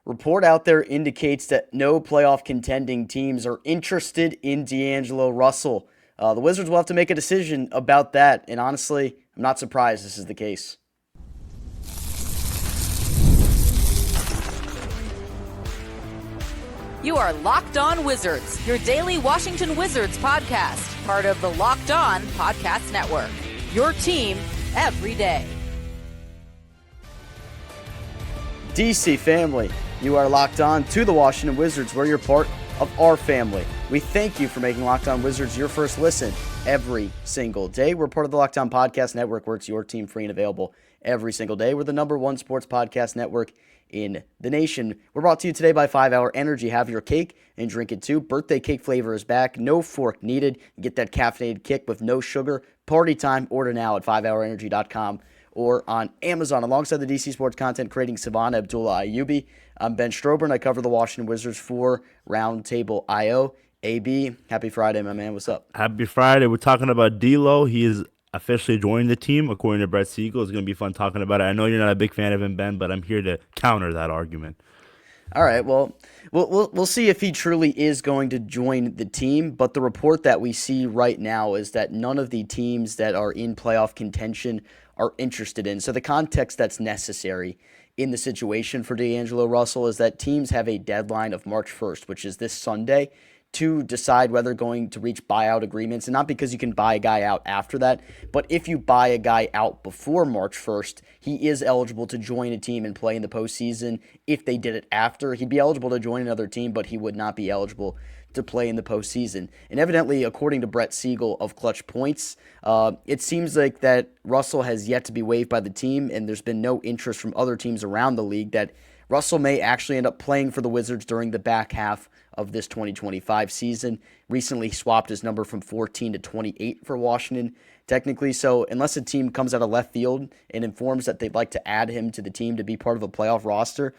Report out there indicates that no playoff contending teams are interested in D'Angelo Russell. The Wizards will have to make a decision about that, and honestly, I'm not surprised this is the case. You are Locked On Wizards, your daily Washington Wizards podcast, part of the Locked On Podcast Network. Your team every day. DC family, you are locked on to the Washington Wizards, where you're part of our family. We thank you for making Locked On Wizards your first listen every single day. We're part of the Locked On Podcast Network, where it's your team free and available every single day. We're the #1 sports podcast network in the nation. We're brought to you today by 5 Hour Energy. Have your cake and drink it too. Birthday cake flavor is back. No fork needed. Get that caffeinated kick with no sugar. Party time. Order now at 5hourenergy.com or on Amazon. Alongside the DC sports content creating Savannah Abdullah Ayubi, I'm Ben Strober, and I cover the Washington Wizards for Roundtable IO. AB, happy Friday, my man. What's up? Happy Friday. We're talking about D'Lo. He is officially joined the team, according to Brett Siegel. It's going to be fun talking about it. I know you're not a big fan of him, Ben, but I'm here to counter that argument. All right, well, we'll see if he truly is going to join the team, but the report that we see right now is that none of the teams that are in playoff contention are interested in. So the context that's necessary in the situation for D'Angelo Russell is that teams have a deadline of March 1st, which is this Sunday, to decide whether going to reach buyout agreements. And not because you can buy a guy out after that, but if you buy a guy out before March 1st, he is eligible to join a team and play in the postseason. If they did it after, he'd be eligible to join another team, but he would not be eligible to play in the postseason. And evidently, according to Brett Siegel of Clutch Points, it seems like that Russell has yet to be waived by the team, and there's been no interest from other teams around the league that Russell may actually end up playing for the Wizards during the back half of this 2025 season. Recently swapped his number from 14 to 28 for Washington, technically. So unless a team comes out of left field and informs that they'd like to add him to the team to be part of a playoff roster,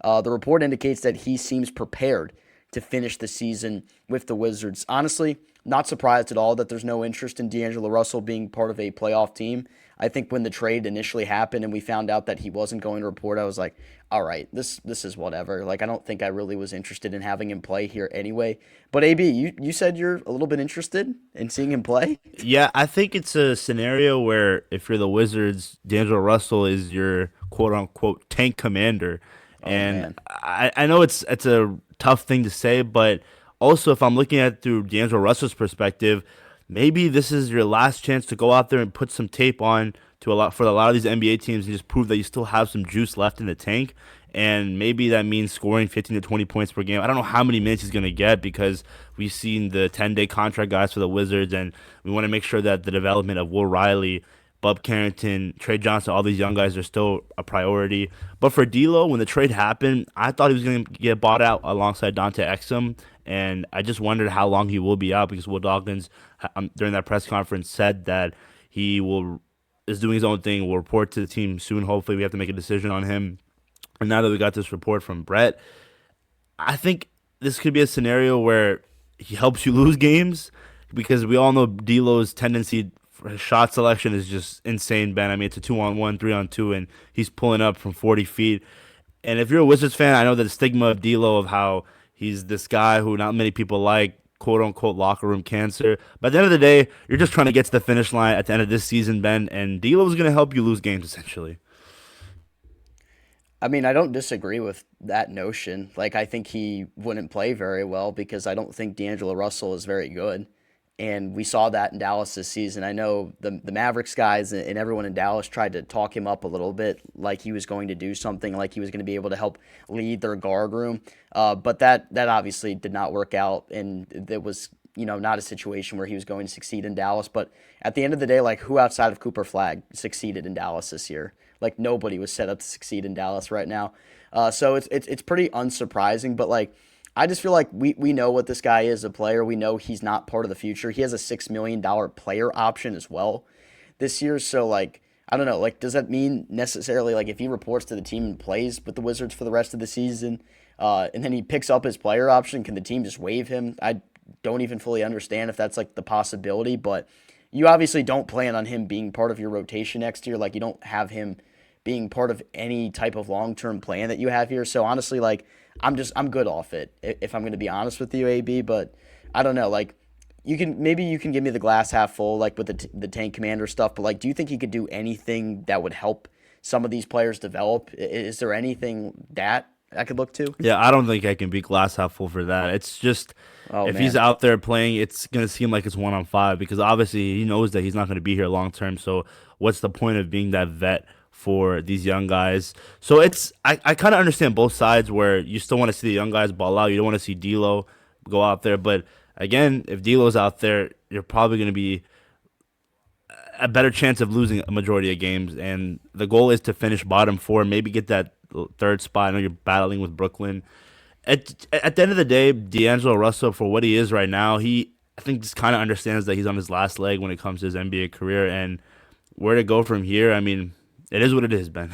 the report indicates that he seems prepared to finish the season with the Wizards. Honestly, not surprised at all that there's no interest in D'Angelo Russell being part of a playoff team. I think when the trade initially happened and we found out that he wasn't going to report, I was like, all right, this is whatever. Like, I don't think I really was interested in having him play here anyway. But AB, you said you're a little bit interested in seeing him play? Yeah, I think it's a scenario where if you're the Wizards, D'Angelo Russell is your quote-unquote tank commander. And I know it's a tough thing to say, but also if I'm looking at it through D'Angelo Russell's perspective, maybe this is your last chance to go out there and put some tape on for a lot of these NBA teams and just prove that you still have some juice left in the tank. And maybe that means scoring 15 to 20 points per game. I don't know how many minutes he's going to get because we've seen the 10-day contract guys for the Wizards, and we want to make sure that the development of Will Riley, Bub Carrington, Tre Johnson, all these young guys are still a priority. But for D'Lo, when the trade happened, I thought he was going to get bought out alongside Dante Exum, and I just wondered how long he will be out because Will Dawkins, during that press conference, said that he is doing his own thing, will report to the team soon. Hopefully we have to make a decision on him. And now that we got this report from Brett, I think this could be a scenario where he helps you lose games because we all know D'Lo's tendency for his shot selection is just insane, Ben. I mean, it's a 2-on-1, 3-on-2, and he's pulling up from 40 feet. And if you're a Wizards fan, I know that the stigma of D'Lo of how he's this guy who not many people like, quote-unquote locker room cancer. But at the end of the day, you're just trying to get to the finish line at the end of this season, Ben, and D'Lo is going to help you lose games, essentially. I mean, I don't disagree with that notion. Like, I think he wouldn't play very well because I don't think D'Angelo Russell is very good. And we saw that in Dallas this season. I know the Mavericks guys and everyone in Dallas tried to talk him up a little bit, like he was going to do something, like he was going to be able to help lead their guard room. But that obviously did not work out, and it was not a situation where he was going to succeed in Dallas. But at the end of the day, like, who outside of Cooper Flagg succeeded in Dallas this year? Like, nobody was set up to succeed in Dallas right now. So it's pretty unsurprising, but like, I just feel like we know what this guy is, a player. We know he's not part of the future. He has a $6 million player option as well this year. So, like, I don't know. Like, does that mean necessarily, like, if he reports to the team and plays with the Wizards for the rest of the season, and then he picks up his player option, can the team just waive him? I don't even fully understand if that's, like, the possibility. But you obviously don't plan on him being part of your rotation next year. Like, you don't have him being part of any type of long-term plan that you have here. So honestly, like I'm good off it if I'm going to be honest with you, AB. But I don't know, like you can give me the glass half full, like with the tank commander stuff. But like, do you think he could do anything that would help some of these players develop? Is there anything that I could look to? Yeah, I don't think I can be glass half full for that. It's just Oh if he's man. out there playing, it's gonna seem like it's 1-on-5 because obviously he knows that he's not gonna be here long term. So what's the point of being that vet for these young guys? So I kind of understand both sides where you still want to see the young guys ball out. You don't want to see D'Lo go out there, but again, if D'Lo's out there, you're probably gonna be a better chance of losing a majority of games. And the goal is to finish bottom four, maybe get that third spot. I know you're battling with Brooklyn. At the end of the day, D'Angelo Russell, for what he is right now, I think just kind of understands that he's on his last leg when it comes to his NBA career and where to go from here. I mean, it is what it is, Ben.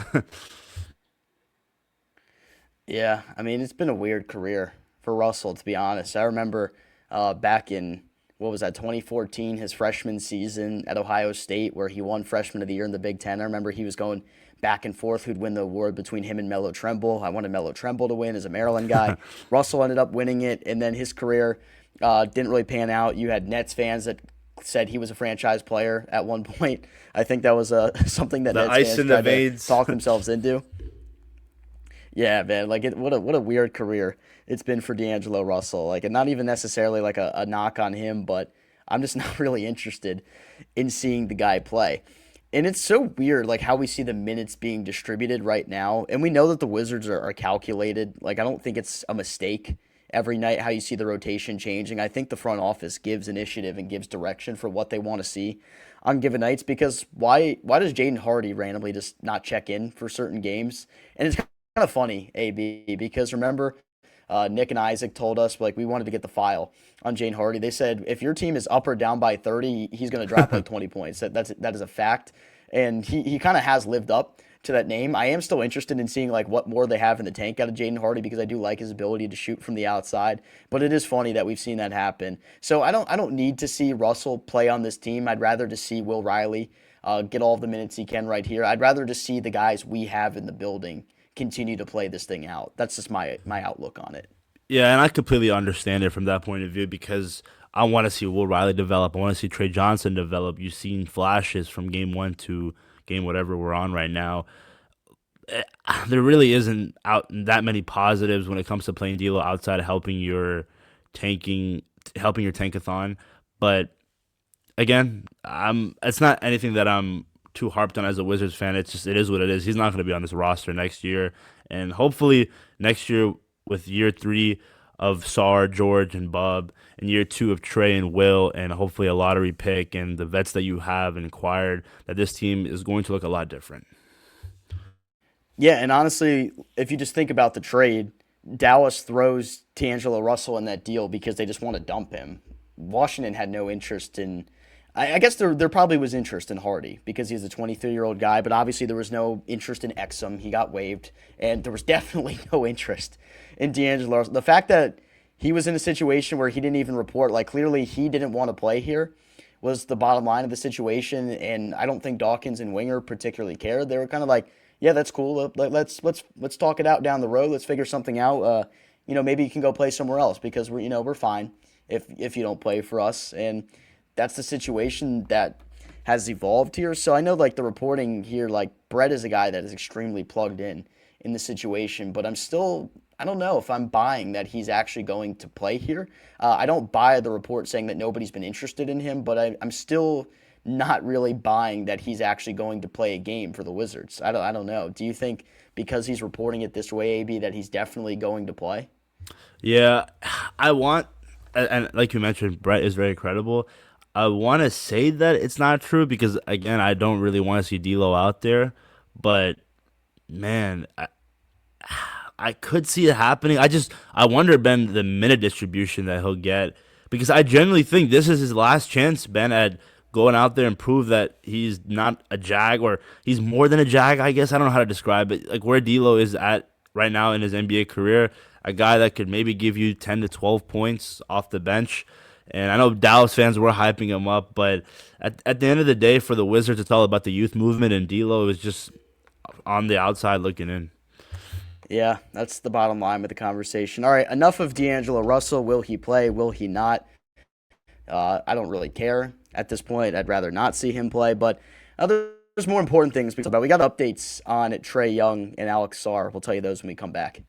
Yeah, I mean, it's been a weird career for Russell, to be honest. I remember back in, what was that, 2014, his freshman season at Ohio State, where he won Freshman of the Year in the Big Ten. I remember he was going back and forth who'd win the award between him and Melo Trimble. I wanted Melo Trimble to win as a Maryland guy. Russell ended up winning it, and then his career didn't really pan out. You had Nets fans that said he was a franchise player at one point. I think that was something that The Nets ice fans in the tried to veins. talk themselves into. Yeah, man, like what a weird career it's been for D'Angelo Russell. Like, and not even necessarily like a knock on him, but I'm just not really interested in seeing the guy play. And it's so weird, like how we see the minutes being distributed right now. And we know that the Wizards are calculated. Like, I don't think it's a mistake every night how you see the rotation changing. I think the front office gives initiative and gives direction for what they want to see on given nights. Because why does Jaden Hardy randomly just not check in for certain games? And it's kind of funny, AB, because remember, Nick and Isaac told us like we wanted to get the file on Jane Hardy. They said if your team is up or down by 30, he's going to drop like 20 points. That is a fact, and he kind of has lived up to that name. I am still interested in seeing like what more they have in the tank out of Jaden Hardy because I do like his ability to shoot from the outside. But it is funny that we've seen that happen. So I don't need to see Russell play on this team. I'd rather just see Will Riley get all of the minutes he can right here. I'd rather just see the guys we have in the building continue to play this thing out. That's just my outlook on it. Yeah, and I completely understand it from that point of view because I want to see Will Riley develop. I want to see Tre Johnson develop. You've seen flashes from game one to game whatever we're on right now. There really isn't out that many positives when it comes to playing D'Lo outside of tanking, helping your tankathon. But again, it's not anything that I'm too harped on as a Wizards fan. It's just it is what it is. He's not going to be on this roster next year, and hopefully next year with year three of Sarr, George, and Bub, and year two of Trey and Will, and hopefully a lottery pick and the vets that you have acquired, that this team is going to look a lot different. Yeah, and honestly, if you just think about the trade, Dallas throws D'Angelo Russell in that deal because they just want to dump him. Washington had no interest in. I guess there probably was interest in Hardy because he's a 23-year-old guy, but obviously there was no interest in Exum. He got waived, and there was definitely no interest in D'Angelo Russell. The fact that he was in a situation where he didn't even report, like clearly he didn't want to play here, was the bottom line of the situation. And I don't think Dawkins and Winger particularly cared. They were kind of like, yeah, that's cool. Let's talk it out down the road. Let's figure something out. Maybe you can go play somewhere else because we're fine if you don't play for us. And that's the situation that has evolved here. So I know like the reporting here, like Brett is a guy that is extremely plugged in the situation, but I don't know if I'm buying that he's actually going to play here. I don't buy the report saying that nobody's been interested in him, but I'm still not really buying that he's actually going to play a game for the Wizards. I don't know. Do you think because he's reporting it this way, AB, that he's definitely going to play? Yeah, I want, and like you mentioned, Brett is very credible. I want to say that it's not true because, again, I don't really want to see D'Lo out there. But, man, I could see it happening. I wonder, Ben, the minute distribution that he'll get. Because I genuinely think this is his last chance, Ben, at going out there and prove that he's not a Jag or he's more than a Jag, I guess. I don't know how to describe it. Like where D'Lo is at right now in his NBA career, a guy that could maybe give you 10 to 12 points off the bench. And I know Dallas fans were hyping him up, but at the end of the day, for the Wizards, it's all about the youth movement, and D'Lo is just on the outside looking in. Yeah, that's the bottom line with the conversation. All right, enough of D'Angelo Russell. Will he play? Will he not? I don't really care at this point. I'd rather not see him play, but there's more important things we talk about. We got updates on Tre Young and Alex Sarr. We'll tell you those when we come back.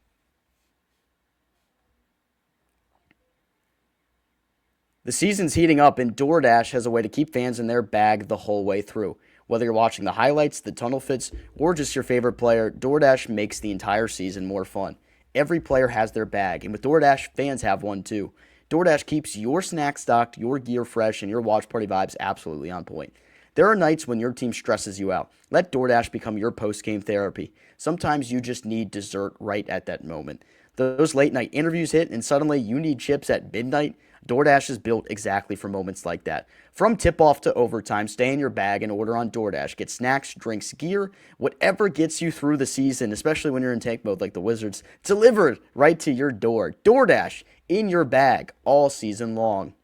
The season's heating up, and DoorDash has a way to keep fans in their bag the whole way through. Whether you're watching the highlights, the tunnel fits, or just your favorite player, DoorDash makes the entire season more fun. Every player has their bag, and with DoorDash, fans have one too. DoorDash keeps your snacks stocked, your gear fresh, and your watch party vibes absolutely on point. There are nights when your team stresses you out. Let DoorDash become your post-game therapy. Sometimes you just need dessert right at that moment. Those late-night interviews hit, and suddenly you need chips at midnight. DoorDash is built exactly for moments like that. From tip-off to overtime, stay in your bag and order on DoorDash. Get snacks, drinks, gear, whatever gets you through the season, especially when you're in tank mode like the Wizards, delivered right to your door. DoorDash, in your bag all season long.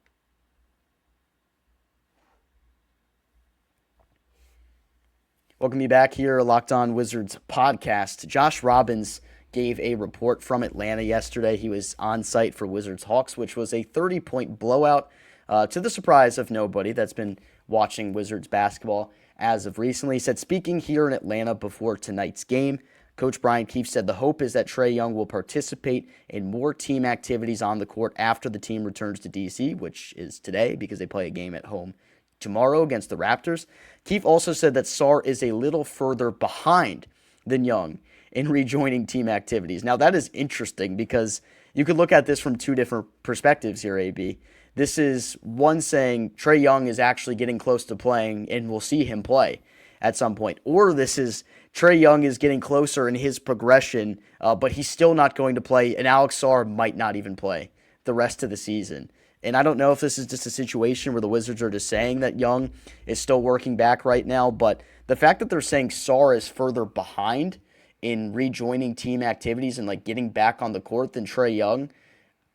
Welcome you back here, Locked On Wizards podcast. Josh Robbins gave a report from Atlanta yesterday. He was on site for Wizards Hawks, which was a 30-point blowout to the surprise of nobody that's been watching Wizards basketball as of recently. He said, speaking here in Atlanta before tonight's game, Coach Brian Keefe said the hope is that Tre Young will participate in more team activities on the court after the team returns to D.C., which is today because they play a game at home tomorrow against the Raptors. Keefe also said that Sarr is a little further behind than Young in rejoining team activities. Now, that is interesting because you could look at this from two different perspectives here, AB. This is one saying Tre Young is actually getting close to playing and we'll see him play at some point. Or this is Tre Young is getting closer in his progression, but he's still not going to play, and Alex Sarr might not even play the rest of the season. And I don't know if this is just a situation where the Wizards are just saying that Young is still working back right now, but the fact that they're saying Sarr is further behind in rejoining team activities and like getting back on the court than Tre Young,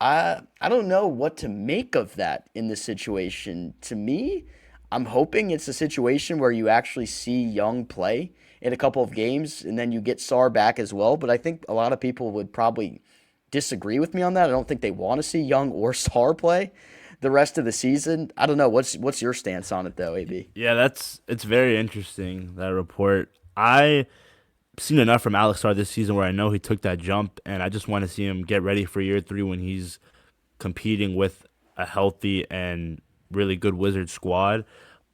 I don't know what to make of that in this situation. To me, I'm hoping it's a situation where you actually see Young play in a couple of games and then you get Sarr back as well, but I think a lot of people would probably disagree with me on that. I don't think they want to see Young or Sarr play the rest of the season. I don't know. What's your stance on it though, AB? Yeah, it's very interesting, that report. I seen enough from Alex Sarr this season where I know he took that jump, and I just want to see him get ready for year 3 when he's competing with a healthy and really good Wizards squad.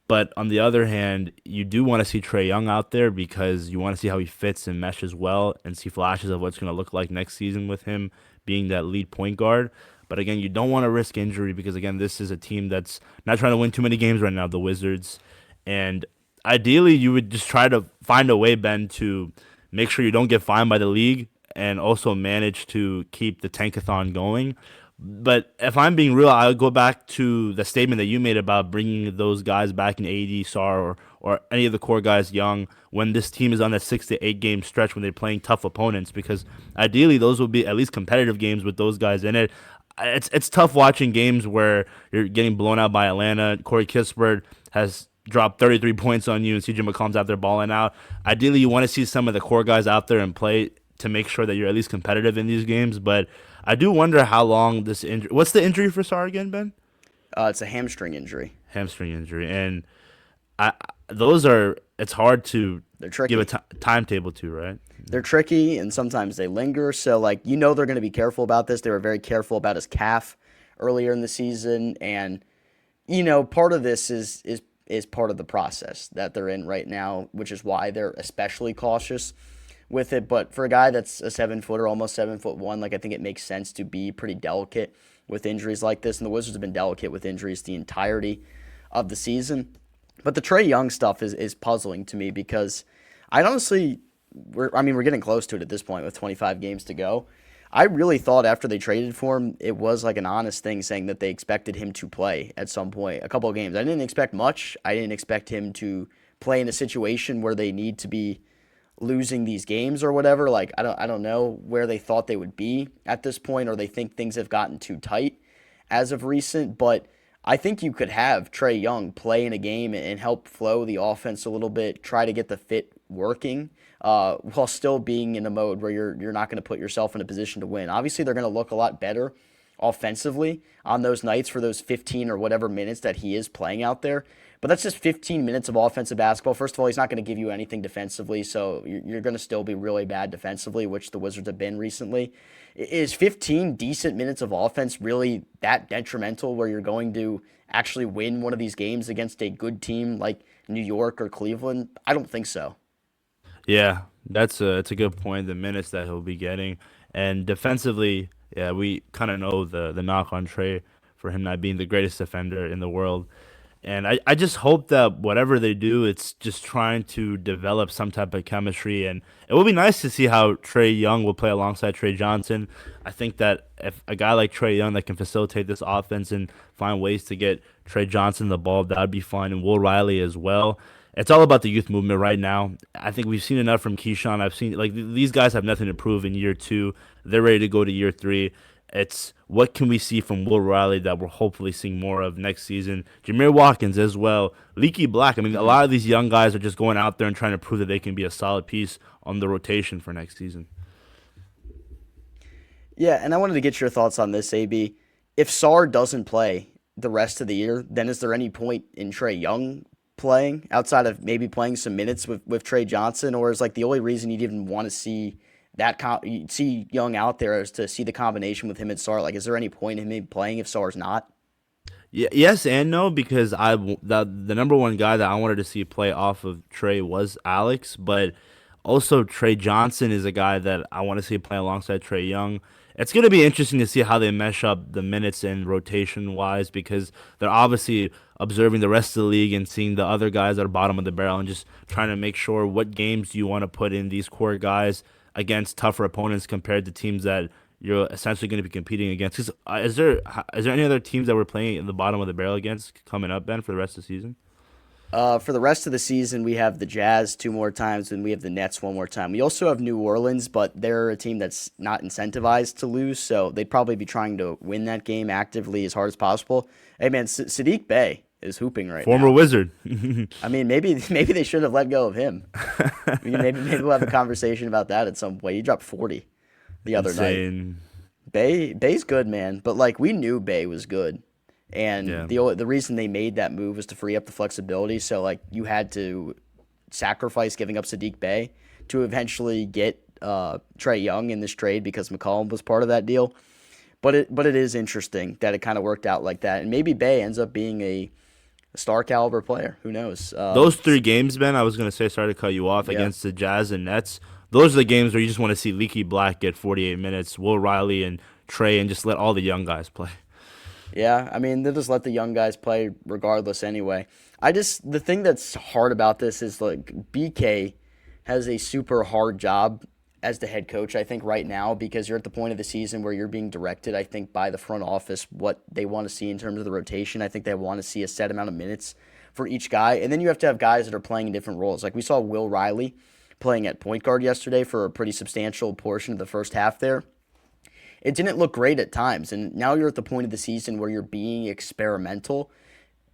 But on the other hand, you do want to see Tre Young out there because you want to see how he fits and meshes well and see flashes of what's going to look like next season with him being that lead point guard. But again, you don't want to risk injury because, again, this is a team that's not trying to win too many games right now, the Wizards. And ideally, you would just try to find a way, Ben, to make sure you don't get fined by the league and also manage to keep the tankathon going. But if I'm being real, I'll go back to the statement that you made about bringing those guys back in AD, Sarr, or any of the core guys young when this team is on that 6 to 8 game stretch when they're playing tough opponents, because ideally those will be at least competitive games with those guys in it. It's tough watching games where you're getting blown out by Atlanta. Corey Kispert has dropped 33 points on you, and CJ McCollum's out there balling out. Ideally, you want to see some of the core guys out there and play to make sure that you're at least competitive in these games. But I do wonder how long this injury. What's the injury for Sarr again, Ben? It's a hamstring injury. Hamstring injury, and those are. It's hard to give a timetable to, right? They're tricky, and sometimes they linger. So, like, they're going to be careful about this. They were very careful about his calf earlier in the season, and part of this is part of the process that they're in right now, which is why they're especially cautious with it. But for a guy that's a 7-footer, almost 7'1", I think it makes sense to be pretty delicate with injuries like this. And the Wizards have been delicate with injuries the entirety of the season. But the Tre Young stuff is puzzling to me because I honestly, we're getting close to it at this point with 25 games to go. I really thought after they traded for him, it was like an honest thing saying that they expected him to play at some point, a couple of games. I didn't expect much. I didn't expect him to play in a situation where they need to be losing these games or whatever. Like, I don't know where they thought they would be at this point, or they think things have gotten too tight as of recent. But I think you could have Tre Young play in a game and help flow the offense a little bit, try to get the fit working while still being in a mode where you're not going to put yourself in a position to win. Obviously, they're going to look a lot better offensively on those nights for those 15 or whatever minutes that he is playing out there. But that's just 15 minutes of offensive basketball. First of all, he's not going to give you anything defensively, so you're going to still be really bad defensively, which the Wizards have been recently. Is 15 decent minutes of offense really that detrimental where you're going to actually win one of these games against a good team like New York or Cleveland? I don't think so. Yeah, it's a good point. The minutes that he'll be getting, and defensively, yeah, we kind of know the knock on Trey for him not being the greatest defender in the world. And I just hope that whatever they do, it's just trying to develop some type of chemistry. And it will be nice to see how Tre Young will play alongside Tre Johnson. I think that if a guy like Tre Young that can facilitate this offense and find ways to get Tre Johnson the ball, that would be fun. And Will Riley as well. It's all about the youth movement right now. I think we've seen enough from Keyshawn. I've seen, like, these guys have nothing to prove in year 2. They're ready to go to year 3. It's what can we see from Will Riley that we're hopefully seeing more of next season. Jameer Watkins as well. Leaky Black. I mean, a lot of these young guys are just going out there and trying to prove that they can be a solid piece on the rotation for next season. Yeah, and I wanted to get your thoughts on this, AB. If Sarr doesn't play the rest of the year, then is there any point in Tre Young playing outside of maybe playing some minutes with Tre Johnson? Or is like the only reason you'd even want to see see Young out there is to see the combination with him and Sarr? Like, is there any point in him playing if Sarr's not? Yeah, yes and no, because the number one guy that I wanted to see play off of Trey was Alex, but also Tre Johnson is a guy that I want to see play alongside Tre Young. It's going to be interesting to see how they mesh up the minutes and rotation wise, because they're obviously observing the rest of the league and seeing the other guys at the bottom of the barrel and just trying to make sure what games do you want to put in these core guys against tougher opponents compared to teams that you're essentially going to be competing against. Is there any other teams that we're playing at the bottom of the barrel against coming up, Ben, for the rest of the season? For the rest of the season, we have the Jazz 2 more times, and we have the Nets 1 more time. We also have New Orleans, but they're a team that's not incentivized to lose, so they'd probably be trying to win that game actively as hard as possible. Hey, man, Sadiq Bey is hooping right now. Former Wizard. I mean, maybe they should have let go of him. Maybe we'll have a conversation about that at some point. He dropped 40 the other Insane. night. Bay's good, man, but like we knew Bey was good. And Yeah. the reason they made that move was to free up the flexibility. So like you had to sacrifice giving up Sadiq Bey to eventually get Tre Young in this trade because McCollum was part of that deal. But it is interesting that it kind of worked out like that, and maybe Bey ends up being a star caliber player. Who knows? Those 3 games, Ben, I was going to say, sorry to cut you off, Yeah. against the Jazz and Nets, those are the games where you just want to see Leaky Black get 48 minutes, Will Riley and Trey, and just let all the young guys play. Yeah, I mean, they'll just let the young guys play regardless anyway. The thing that's hard about this is like BK has a super hard job as the head coach, I think, right now, because you're at the point of the season where you're being directed, I think, by the front office what they want to see in terms of the rotation. I think they want to see a set amount of minutes for each guy. And then you have to have guys that are playing in different roles. Like we saw Will Riley playing at point guard yesterday for a pretty substantial portion of the first half there. It didn't look great at times, and now you're at the point of the season where you're being experimental,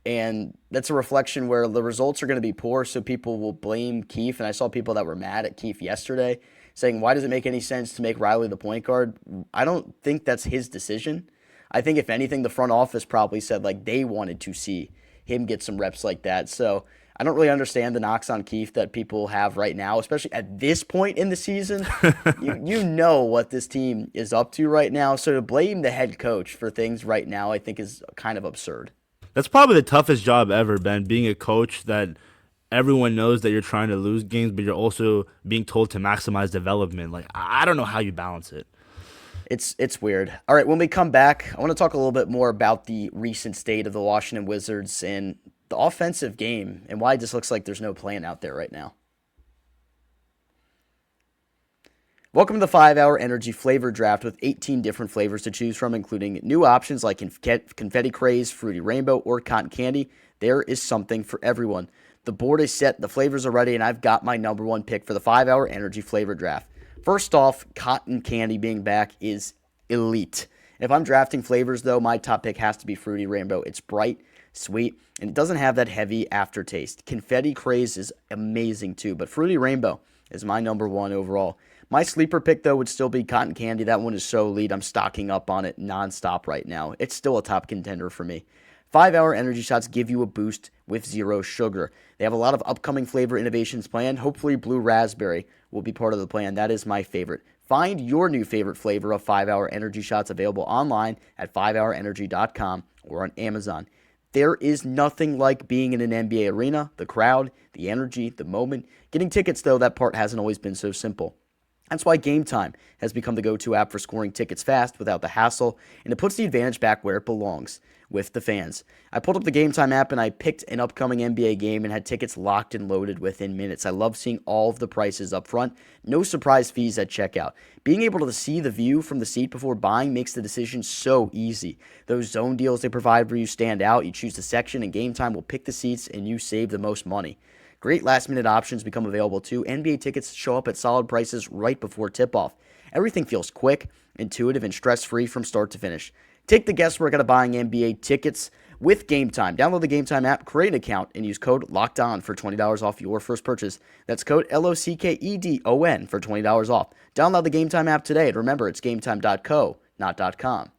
and that's a reflection where the results are going to be poor, so people will blame Keefe, and I saw people that were mad at Keefe yesterday saying, why does it make any sense to make Riley the point guard? I don't think that's his decision. I think, if anything, the front office probably said like they wanted to see him get some reps like that, so I don't really understand the knocks on Keefe that people have right now, especially at this point in the season. You know what this team is up to right now, so to blame the head coach for things right now I think is kind of absurd. That's probably the toughest job ever, Ben, being a coach that everyone knows that you're trying to lose games, but you're also being told to maximize development. Like, I don't know how you balance it. It's weird. All right, when we come back, I want to talk a little bit more about the recent state of the Washington Wizards and the offensive game and why it just looks like there's no plan out there right now. Welcome to the 5-hour energy flavor draft with 18 different flavors to choose from, including new options like confetti craze, fruity rainbow, or cotton candy. There is something for everyone. The board is set, the flavors are ready, and I've got my number 1 pick for the 5-hour energy flavor draft. First off, cotton candy being back is elite. If I'm drafting flavors, though, my top pick has to be fruity rainbow. It's bright, sweet, and it doesn't have that heavy aftertaste. Confetti craze is amazing too, but fruity rainbow, is my number one overall. My sleeper pick, though, would still be Cotton Candy. That one is so elite. I'm stocking up on it nonstop right now. It's still a top contender for me. 5-hour energy shots give you a boost with zero sugar. They have a lot of upcoming flavor innovations planned. Hopefully, blue raspberry will be part of the plan. That is my favorite. Find your new favorite flavor of 5-hour energy shots available online at 5hourenergy.com or on Amazon. There is nothing like being in an NBA arena, the crowd, the energy, the moment. Getting tickets, though, that part hasn't always been so simple. That's why Game Time has become the go-to app for scoring tickets fast without the hassle, and it puts the advantage back where it belongs, with the fans. I pulled up the Game Time app and I picked an upcoming NBA game and had tickets locked and loaded within minutes. I love seeing all of the prices up front, no surprise fees at checkout. Being able to see the view from the seat before buying makes the decision so easy. Those zone deals they provide where you stand out, you choose the section, and Game Time will pick the seats and you save the most money. Great last-minute options become available too. NBA tickets show up at solid prices right before tip-off. Everything feels quick, intuitive, and stress-free from start to finish. Take the guesswork out of buying NBA tickets with Game Time. Download the Game Time app, create an account, and use code LOCKEDON for $20 off your first purchase. That's code LOCKEDON for $20 off. Download the Game Time app today, and remember, it's gametime.co, not .com.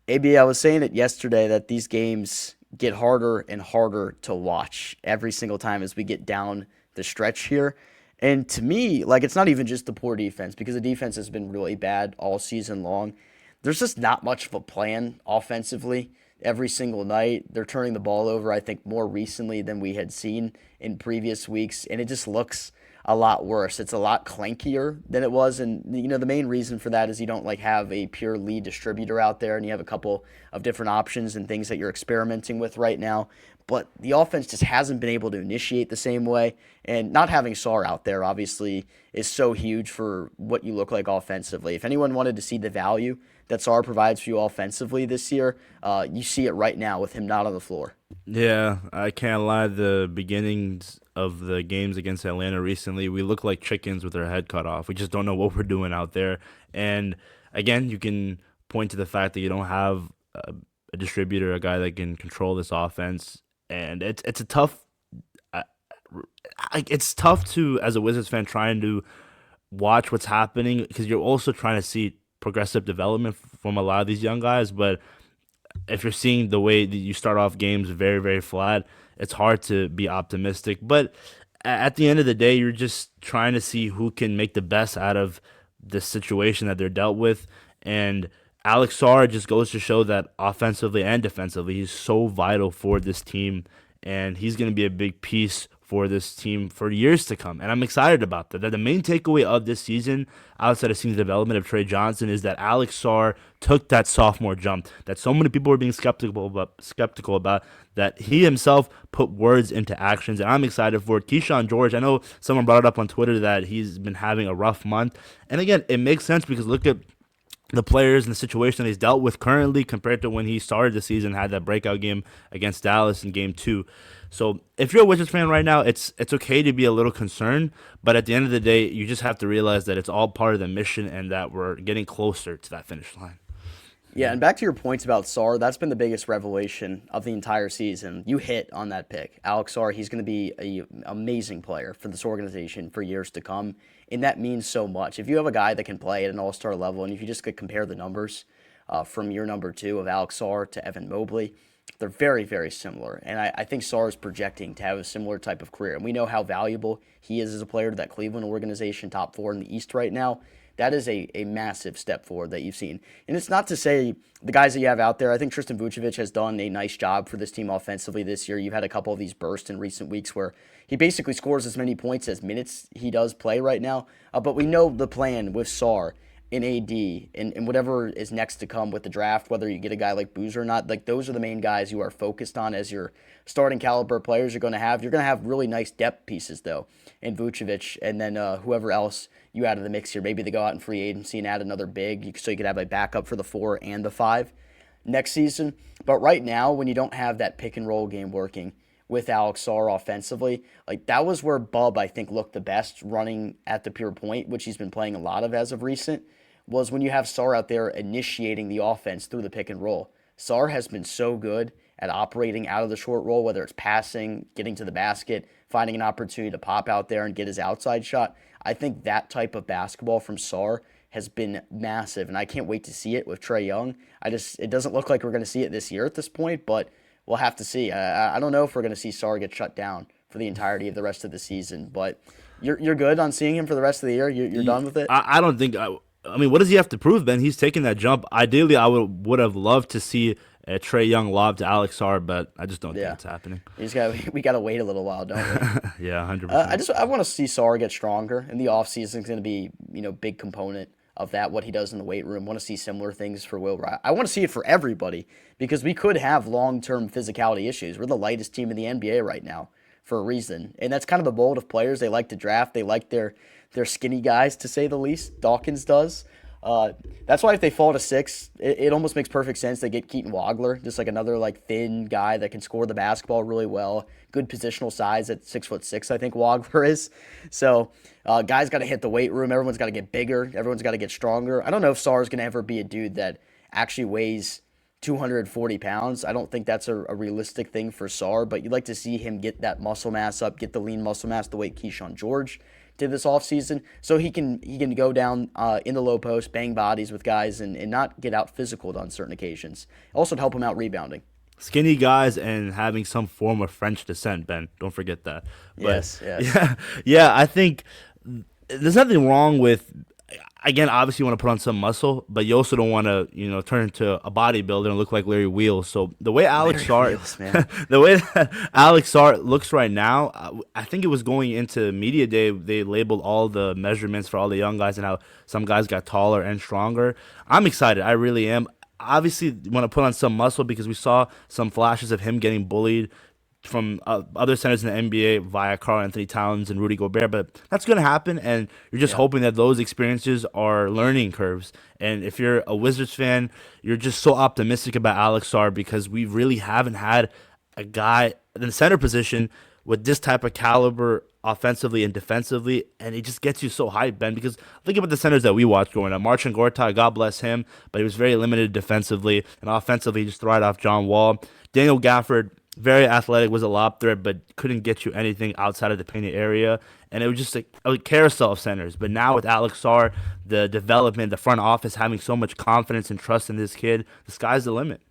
AB, I was saying it yesterday that these games get harder and harder to watch every single time as we get down the stretch here. And to me, like, it's not even just the poor defense, because the defense has been really bad all season long. There's just not much of a plan offensively every single night. They're turning the ball over, I think, more recently than we had seen in previous weeks, and it just looks a lot worse. It's a lot clankier than it was, and the main reason for that is you don't have a pure lead distributor out there, and you have a couple of different options and things that you're experimenting with right now. But the offense just hasn't been able to initiate the same way, and not having Sarr out there obviously is so huge for what you look like offensively. If anyone wanted to see the value that Sarr provides for you offensively this year, you see it right now with him not on the floor. Yeah, I can't lie. The beginnings of the games against Atlanta recently, we look like chickens with our head cut off. We just don't know what we're doing out there. And again, you can point to the fact that you don't have a distributor, a guy that can control this offense. And it's a tough, it's tough to, as a Wizards fan, trying to watch what's happening, because you're also trying to see progressive development from a lot of these young guys. But if you're seeing the way that you start off games very, very flat, it's hard to be optimistic. But at the end of the day, you're just trying to see who can make the best out of the situation that they're dealt with. And Alex Sarr just goes to show that offensively and defensively, he's so vital for this team, and he's going to be a big piece for this team for years to come. And I'm excited about that. The main takeaway of this season, outside of seeing the development of Tre Johnson, is that Alex Sarr took that sophomore jump that so many people were being skeptical about, that he himself put words into actions, and I'm excited for it. Keyshawn George, I know someone brought it up on Twitter that he's been having a rough month. And again, it makes sense, because look at the players and the situation that he's dealt with currently compared to when he started the season, had that breakout game against Dallas in Game 2. So if you're a Wizards fan right now, it's okay to be a little concerned, but at the end of the day, you just have to realize that it's all part of the mission and that we're getting closer to that finish line. Yeah, and back to your points about Sarr, that's been the biggest revelation of the entire season. You hit on that pick. Alex Sarr, he's going to be an amazing player for this organization for years to come, and that means so much. If you have a guy that can play at an all-star level, and if you just could compare the numbers from year number 2 of Alex Sarr to Evan Mobley, they're very, very similar. And I think Sarr is projecting to have a similar type of career. And we know how valuable he is as a player to that Cleveland organization, top 4 in the East right now. That is a massive step forward that you've seen. And it's not to say the guys that you have out there, I think Tristan Vucevic has done a nice job for this team offensively this year. You've had a couple of these bursts in recent weeks where he basically scores as many points as minutes he does play right now. But we know the plan with Sarr in AD and whatever is next to come with the draft, whether you get a guy like Boozer or not, like those are the main guys you are focused on as your starting caliber players you're going to have. You're going to have really nice depth pieces, though, in Vucevic, and then whoever else you add to the mix here. Maybe they go out in free agency and add another big, so you could have a backup for the 4 and the 5 next season. But right now, when you don't have that pick-and-roll game working with Alex Sarr offensively, like that was where Bub, I think, looked the best running at the pure point, which he's been playing a lot of as of recent, was when you have Sarr out there initiating the offense through the pick and roll. Sarr has been so good at operating out of the short roll, whether it's passing, getting to the basket, finding an opportunity to pop out there and get his outside shot. I think that type of basketball from Sarr has been massive, and I can't wait to see it with Tre Young. It doesn't look like we're going to see it this year at this point, but we'll have to see. I don't know if we're going to see Sarr get shut down for the entirety of the rest of the season, but you're good on seeing him for the rest of the year? You're done with it? I don't think I mean, what does he have to prove, Ben? He's taking that jump. Ideally, I would have loved to see a Tre Young lob to Alex Sarr, but I just don't think it's happening. We got to wait a little while, don't we? Yeah, 100%. I want to see Sarr get stronger, and the offseason is going to be, big component of that, what he does in the weight room. I want to see similar things for Will. I want to see it for everybody, because we could have long-term physicality issues. We're the lightest team in the NBA right now for a reason, and that's kind of the mold of players they like to draft. They like their skinny guys, to say the least. Dawkins does. That's why if they fall to 6, it almost makes perfect sense. They get Keaton Wagler, just like another thin guy that can score the basketball really well. Good positional size at 6'6", I think Wagler is. So guys got to hit the weight room. Everyone's got to get bigger. Everyone's got to get stronger. I don't know if Sarr is going to ever be a dude that actually weighs 240 pounds. I don't think that's a realistic thing for Sarr, but you'd like to see him get that muscle mass up, get the lean muscle mass the way Keyshawn George did this offseason, so he can go down in the low post, bang bodies with guys, and not get out physical on certain occasions. Also to help him out rebounding. Skinny guys and having some form of French descent, Ben. Don't forget that. But, yes. Yeah, I think there's nothing wrong with, again, obviously you want to put on some muscle, but you also don't want to, turn into a bodybuilder and look like Larry Wheels. So the way Alex Sarr, the way that Alex Sarr looks right now, I think it was going into media day, they labeled all the measurements for all the young guys and how some guys got taller and stronger. I'm excited. I really am. Obviously, you want to put on some muscle because we saw some flashes of him getting bullied from other centers in the NBA via Karl Anthony Towns and Rudy Gobert, but that's going to happen, and you're just hoping that those experiences are learning curves. And if you're a Wizards fan, you're just so optimistic about Alex Sarr because we really haven't had a guy in the center position with this type of caliber offensively and defensively, and it just gets you so hyped, Ben, because think about the centers that we watched growing up. Marcin Gortat, God bless him, but he was very limited defensively, and offensively he just thrived off John Wall. Daniel Gafford, very athletic, was a lob threat, but couldn't get you anything outside of the painted area. And it was just a carousel of centers. But now with Alex Sarr, the development, the front office having so much confidence and trust in this kid, the sky's the limit.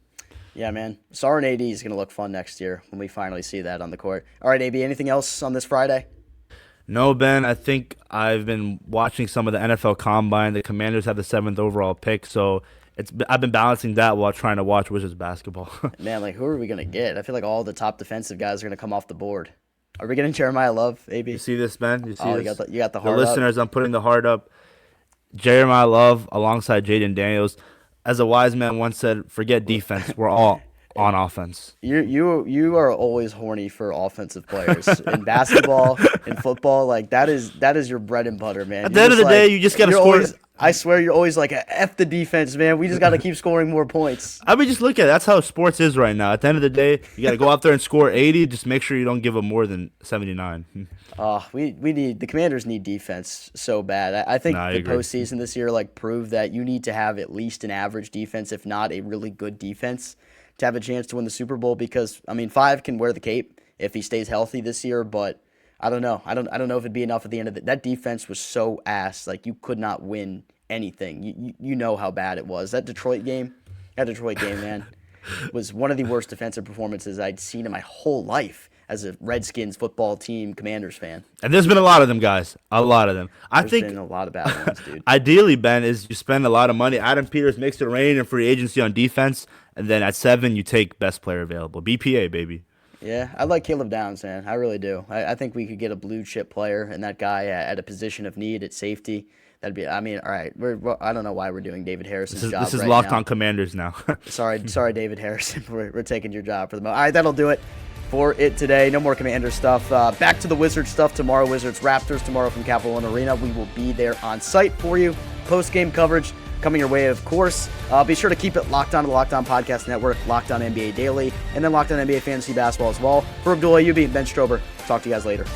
Yeah, man. Sarr and AD is going to look fun next year when we finally see that on the court. All right, AB, anything else on this Friday? No, Ben. I think I've been watching some of the NFL Combine. The Commanders have the 7th overall pick, so I've been balancing that while trying to watch Wizards basketball. Man, who are we going to get? I feel like all the top defensive guys are going to come off the board. Are we getting Jeremiah Love, AB? You see this, Ben? You see this? You got the heart up. The listeners, I'm putting the heart up. Jeremiah Love alongside Jaden Daniels. As a wise man once said, forget defense. We're all on offense. You are always horny for offensive players in basketball, in football. That is your bread and butter, man. At the end of the day, you just got to score. I swear you're always like, F the defense, man. We just got to keep scoring more points. I mean, just look at it. That's how sports is right now. At the end of the day, you got to go out there and score 80. Just make sure you don't give them more than 79. The Commanders need defense so bad. I think the postseason this year proved that you need to have at least an average defense, if not a really good defense, to have a chance to win the Super Bowl. Because 5 can wear the cape if he stays healthy this year, but I don't know. I don't know if it'd be enough at the end of it. That defense was so ass. You could not win anything. You know how bad it was. That Detroit game, man, was one of the worst defensive performances I'd seen in my whole life as a Redskins football team Commanders fan. And there's been a lot of them, guys. A lot of them. There's been a lot of bad ones, dude. Ideally, Ben, is you spend a lot of money. Adam Peters makes it rain in free agency on defense, and then at 7, you take best player available. BPA, baby. Yeah, I like Caleb Downs, man. I really do. I think we could get a blue chip player and that guy at a position of need at safety. That'd be. All right. I don't know why we're doing David Harrison's job. This is right locked now. on Commanders now. sorry, David Harrison. We're taking your job for the moment. All right, that'll do it for it today. No more Commander stuff. Back to the Wizards stuff tomorrow. Wizards Raptors tomorrow from Capital One Arena. We will be there on site for you. Post game coverage coming your way, of course. Be sure to keep it locked on to the Locked On Podcast Network, Locked On NBA Daily, and then Locked On NBA Fantasy Basketball as well. For Abdullah Ayubi and Ben Strober, talk to you guys later.